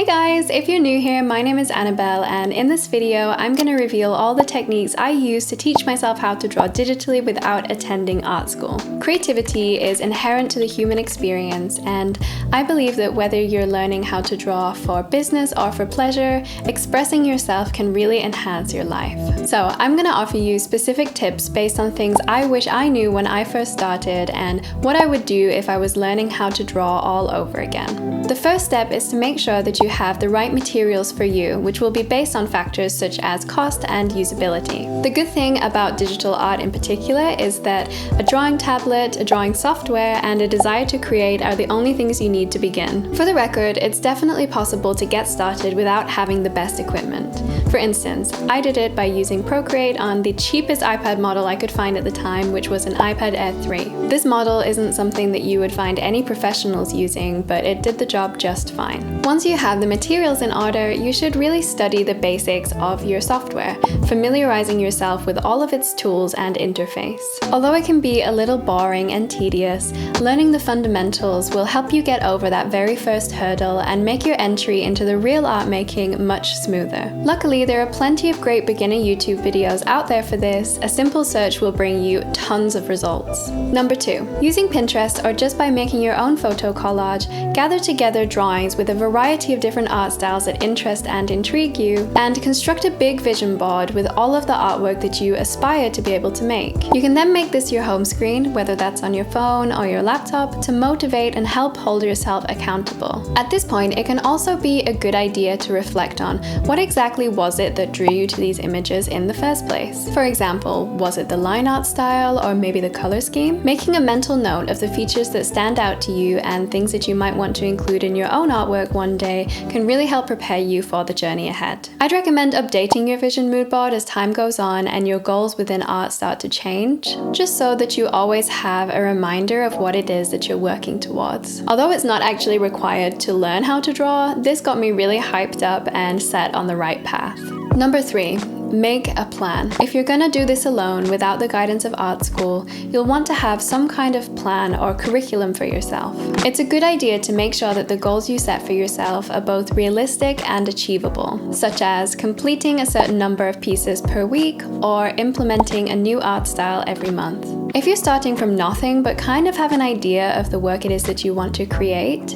Hey guys, if you're new here, my name is Annabelle, and in this video I'm going to reveal all the techniques I use to teach myself how to draw digitally without attending art school. Creativity is inherent to the human experience, and I believe that whether you're learning how to draw for business or for pleasure, expressing yourself can really enhance your life. So I'm going to offer you specific tips based on things I wish I knew when I first started and what I would do if I was learning how to draw all over again. The first step is to make sure that you have the right materials for you, which will be based on factors such as cost and usability. The good thing about digital art in particular is that a drawing tablet, a drawing software, and a desire to create are the only things you need to begin. For the record, it's definitely possible to get started without having the best equipment. For instance, I did it by using Procreate on the cheapest iPad model I could find at the time, which was an iPad Air 3. This model isn't something that you would find any professionals using, but it did the job just fine. Once you have the materials in order, you should really study the basics of your software, familiarizing yourself with all of its tools and interface. Although it can be a little boring and tedious, learning the fundamentals will help you get over that very first hurdle and make your entry into the real art making much smoother. Luckily, there are plenty of great beginner YouTube videos out there for this. A simple search will bring you tons of results. Number 2. Using Pinterest or just by making your own photo collage, gather together drawings with a variety of different art styles that interest and intrigue you, and construct a big vision board with all of the artwork that you aspire to be able to make. You can then make this your home screen, whether that's on your phone or your laptop, to motivate and help hold yourself accountable. At this point, it can also be a good idea to reflect on what exactly was it that drew you to these images in the first place. For example, was it the line art style or maybe the color scheme? Making a mental note of the features that stand out to you and things that you might want to include in your own artwork one day can really help prepare you for the journey ahead. I'd recommend updating your vision mood board as time goes on and your goals within art start to change, just so that you always have a reminder of what it is that you're working towards. Although it's not actually required to learn how to draw, this got me really hyped up and set on the right path. Number 3. Make a plan. If you're gonna do this alone without the guidance of art school, you'll want to have some kind of plan or curriculum for yourself. It's a good idea to make sure that the goals you set for yourself are both realistic and achievable, such as completing a certain number of pieces per week or implementing a new art style every month. If you're starting from nothing but kind of have an idea of the work it is that you want to create,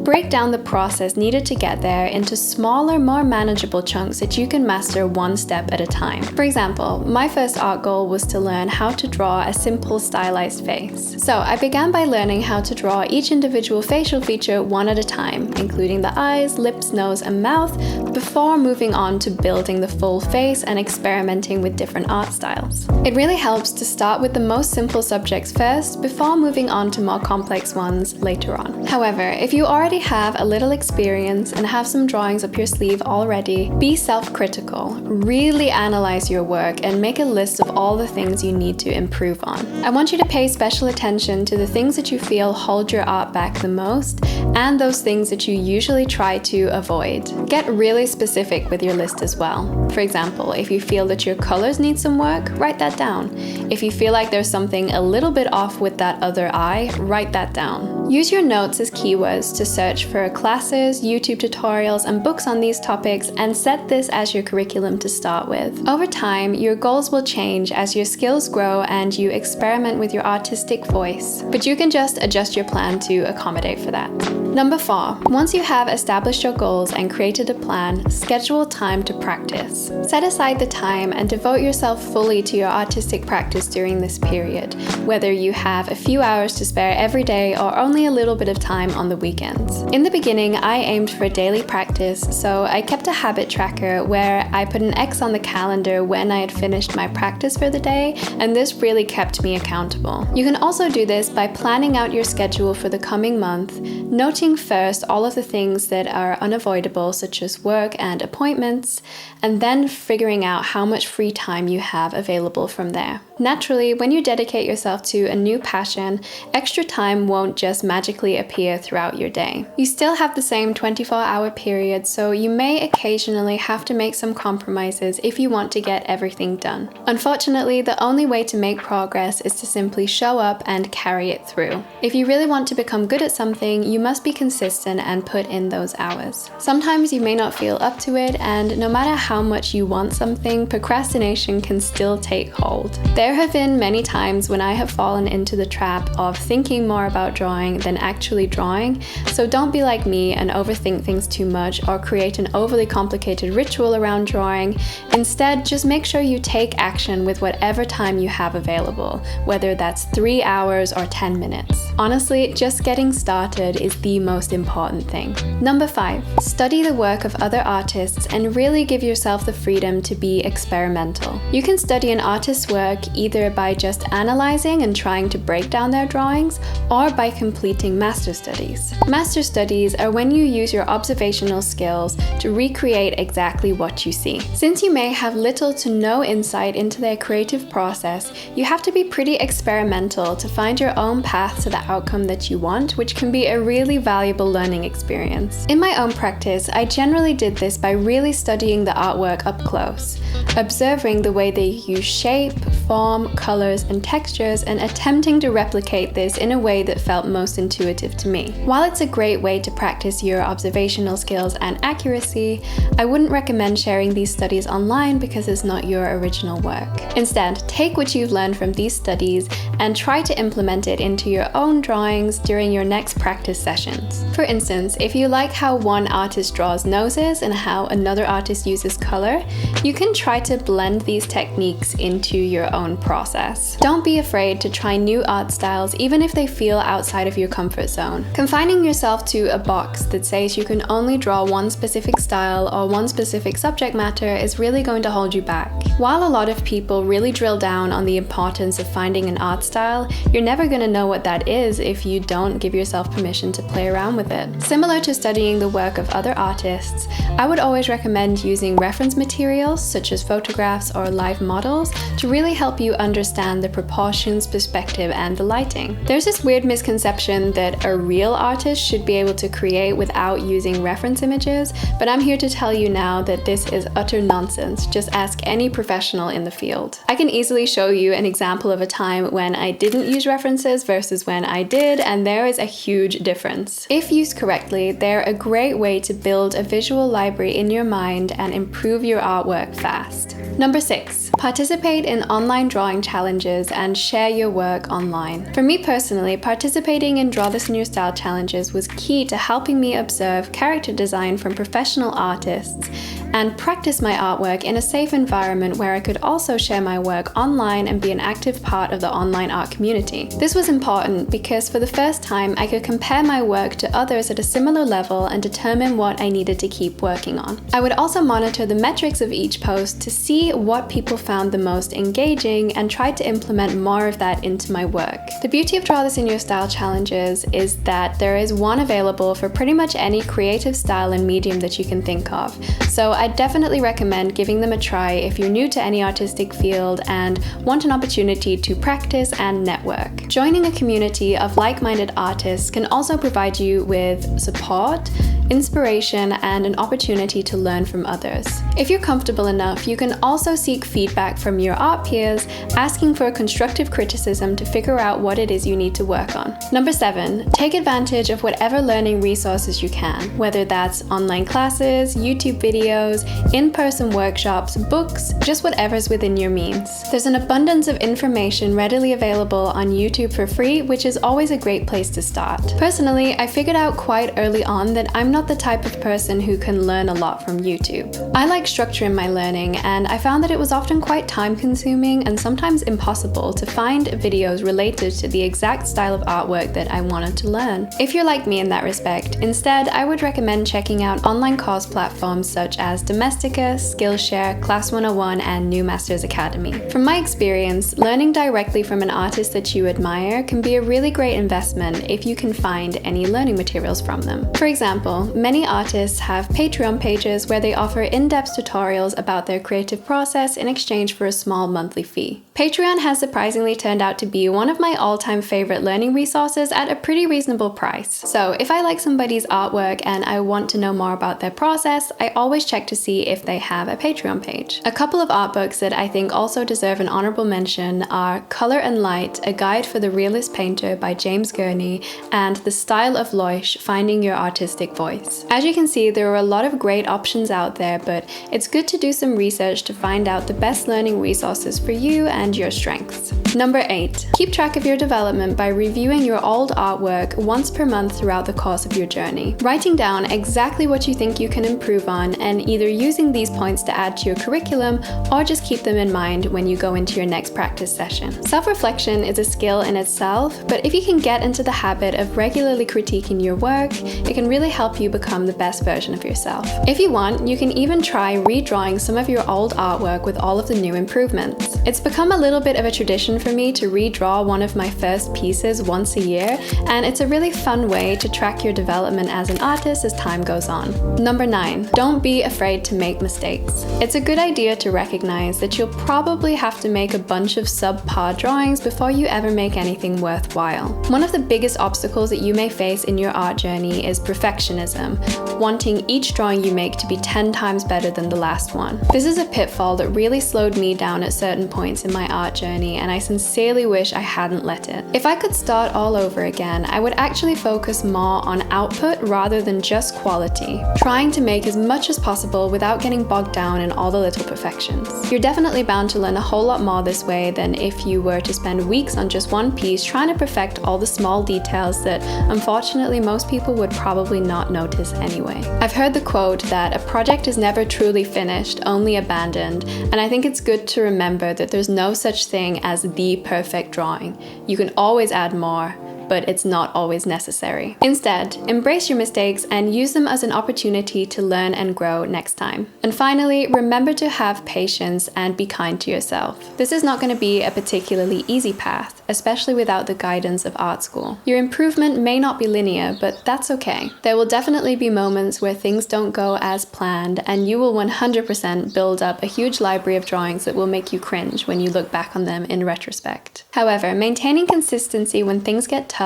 break down the process needed to get there into smaller, more manageable chunks that you can master one step at a time. For example, my first art goal was to learn how to draw a simple stylized face. So I began by learning how to draw each individual facial feature one at a time, including the eyes, lips, nose, and mouth, before moving on to building the full face and experimenting with different art styles. It really helps to start with the most simple subjects first before moving on to more complex ones later on. However, if you already have a little experience and have some drawings up your sleeve already, be self-critical. Really analyze your work and make a list of all the things you need to improve on. I want you to pay special attention to the things that you feel hold your art back the most and those things that you usually try to avoid. Get really specific with your list as well. For example, if you feel that your colors need some work, write that down. If you feel like there's something a little bit off with that other eye, write that down. Use your notes as keywords to search for classes, YouTube tutorials, and books on these topics, and set this as your curriculum to start with. Over time, your goals will change as your skills grow and you experiment with your artistic voice, but you can just adjust your plan to accommodate for that. Number 4. Once you have established your goals and created a plan, schedule time to practice. Set aside the time and devote yourself fully to your artistic practice during this period, whether you have a few hours to spare every day or only a little bit of time on the weekends. In the beginning, I aimed for daily practice, so I kept a habit tracker where I put an X on the calendar when I had finished my practice for the day, and this really kept me accountable. You can also do this by planning out your schedule for the coming month, noting first all of the things that are unavoidable, such as work and appointments, and then figuring out how much free time you have available from there. Naturally, when you dedicate yourself to a new passion, extra time won't just magically appear throughout your day. You still have the same 24-hour period, so you may occasionally have to make some compromises if you want to get everything done. Unfortunately, the only way to make progress is to simply show up and carry it through. If you really want to become good at something, you must be consistent and put in those hours. Sometimes you may not feel up to it, and no matter how much you want something, procrastination can still take hold. There have been many times when I have fallen into the trap of thinking more about drawing than actually drawing, so don't be like me and overthink things too much or create an overly complicated ritual around drawing. Instead, just make sure you take action with whatever time you have available, whether that's 3 hours or 10 minutes. Honestly, just getting started is the most important thing. Number 5, study the work of other artists and really give yourself the freedom to be experimental. You can study an artist's work either by just analyzing and trying to break down their drawings, or by completing master studies. Master studies are when you use your observational skills to recreate exactly what you see. Since you may have little to no insight into their creative process, you have to be pretty experimental to find your own path to the outcome that you want, which can be a really valuable learning experience. In my own practice, I generally did this by really studying the artwork up close, observing the way they use shape, form, colors, and textures, and attempting to replicate this in a way that felt most intuitive to me. While it's a great way to practice your observational skills and accuracy, I wouldn't recommend sharing these studies online because it's not your original work. Instead, take what you've learned from these studies and try to implement it into your own drawings during your next practice sessions. For instance, if you like how one artist draws noses and how another artist uses color, you can try to blend these techniques into your own process. Don't be afraid to try new art styles even if they feel outside of your comfort zone. Confining yourself to a box that says you can only draw one specific style or one specific subject matter is really going to hold you back. While a lot of people really drill down on the importance of finding an art style, you're never going to know what that is if you don't give yourself permission to play around with it. Similar to studying the work of other artists, I would always recommend using reference materials such as photographs or live models to really help you understand the proportions, perspective, and the lighting. There's this weird misconception that a real artist should be able to create without using reference images, but I'm here to tell you now that this is utter nonsense. Just ask any professional in the field. I can easily show you an example of a time when I didn't use references versus when I did, and there is a huge difference. If used correctly, they're a great way to build a visual library in your mind and improve your artwork fast. Number 6, participate in online drawing challenges and share your work online. For me personally, participating in Draw This in Your Style challenges was key to helping me observe character design from professional artists and practice my artwork in a safe environment where I could also share my work online and be an active part of the online art community. This was important because for the first time I could compare my work to others at a similar level and determine what I needed to keep working on. I would also monitor the metrics of each post to see what people found the most engaging and try to implement more of that into my work. The beauty of Draw This in Your Style challenges is that there is one available for pretty much any creative style and medium that you can think of. So I definitely recommend giving them a try if you're new to any artistic field and want an opportunity to practice and network. Joining a community of like-minded artists can also provide you with support, inspiration, and an opportunity to learn from others. If you're comfortable enough, you can also seek feedback from your art peers, asking for constructive criticism to figure out what it is you need to work on. Number 7, take advantage of whatever learning resources you can, whether that's online classes, YouTube videos, in-person workshops, books, just whatever's within your means. There's an abundance of information readily available on YouTube for free, which is always a great place to start. Personally, I figured out quite early on that I'm not the type of person who can learn a lot from YouTube. I like structure in my learning, and I found that it was often quite time-consuming and sometimes impossible to find videos related to the exact style of artwork that I wanted to learn. If you're like me in that respect, instead, I would recommend checking out online course platforms such as Domestika, Skillshare, Class 101, and New Masters Academy. From my experience, learning directly from an artist that you admire can be a really great investment if you can find any learning materials from them. For example, many artists have Patreon pages where they offer in-depth tutorials about their creative process in exchange for a small monthly fee. Patreon has surprisingly turned out to be one of my all-time favorite learning resources at a pretty reasonable price. So if I like somebody's artwork and I want to know more about their process, I always check to see if they have a Patreon page. A couple of art books that I think also deserve an honorable mention are Color and Light, A Guide for the Realist Painter by James Gurney, and The Style of Loish, Finding Your Artistic Voice. As you can see, there are a lot of great options out there, but it's good to do some research to find out the best learning resources for you and your strengths. Number 8. Keep track of your development by reviewing your old artwork once per month throughout the course of your journey. Writing down exactly what you think you can improve on and either using these points to add to your curriculum or just keep them in mind when you go into your next practice session. Self-reflection is a skill in itself, but if you can get into the habit of regularly critiquing your work, it can really help you become the best version of yourself. If you want, you can even try redrawing some of your old artwork with all of the new improvements. It's become a little bit of a tradition for me to redraw one of my first pieces once a year, and it's a really fun way to track your development as an artist as time goes on. Number 9. Don't be afraid to make mistakes. It's a good idea to recognize that you'll probably have to make a bunch of subpar drawings before you ever make anything worthwhile. One of the biggest obstacles that you may face in your art journey is perfectionism, wanting each drawing you make to be 10 times better than the last one. This is a pitfall that really slowed me down at certain points in my art journey, and I sincerely wish I hadn't let it. If I could start all over again, I would actually focus more on output rather than just quality, trying to make as much as possible without getting bogged down in all the little perfections. You're definitely bound to learn a whole lot more this way than if you were to spend weeks on just one piece trying to perfect all the small details that unfortunately most people would probably not notice anyway. I've heard the quote that a project is never truly finished, only abandoned, and I think it's good to remember that there's no such thing as the perfect drawing. You can always add more, but it's not always necessary. Instead, embrace your mistakes and use them as an opportunity to learn and grow next time. And finally, remember to have patience and be kind to yourself. This is not going to be a particularly easy path, especially without the guidance of art school. Your improvement may not be linear, but that's okay. There will definitely be moments where things don't go as planned, and you will 100% build up a huge library of drawings that will make you cringe when you look back on them in retrospect. However, maintaining consistency when things get tough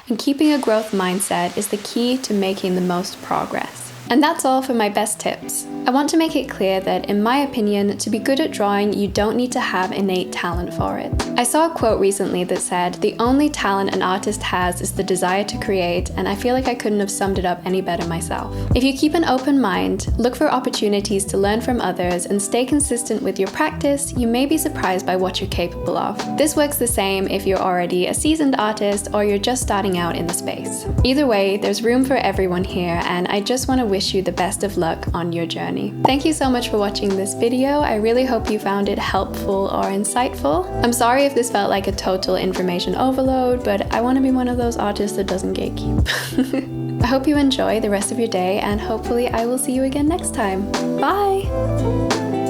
and keeping a growth mindset is the key to making the most progress. And that's all for my best tips. I want to make it clear that, in my opinion, to be good at drawing, you don't need to have innate talent for it. I saw a quote recently that said, "The only talent an artist has is the desire to create," and I feel like I couldn't have summed it up any better myself. If you keep an open mind, look for opportunities to learn from others, and stay consistent with your practice, you may be surprised by what you're capable of. This works the same if you're already a seasoned artist or you're just starting out in the space. Either way, there's room for everyone here, and I just want to wish you the best of luck on your journey. Thank you so much for watching this video. I really hope you found it helpful or insightful. I'm sorry if this felt like a total information overload, but I want to be one of those artists that doesn't gatekeep. I hope you enjoy the rest of your day, and hopefully I will see you again next time. Bye!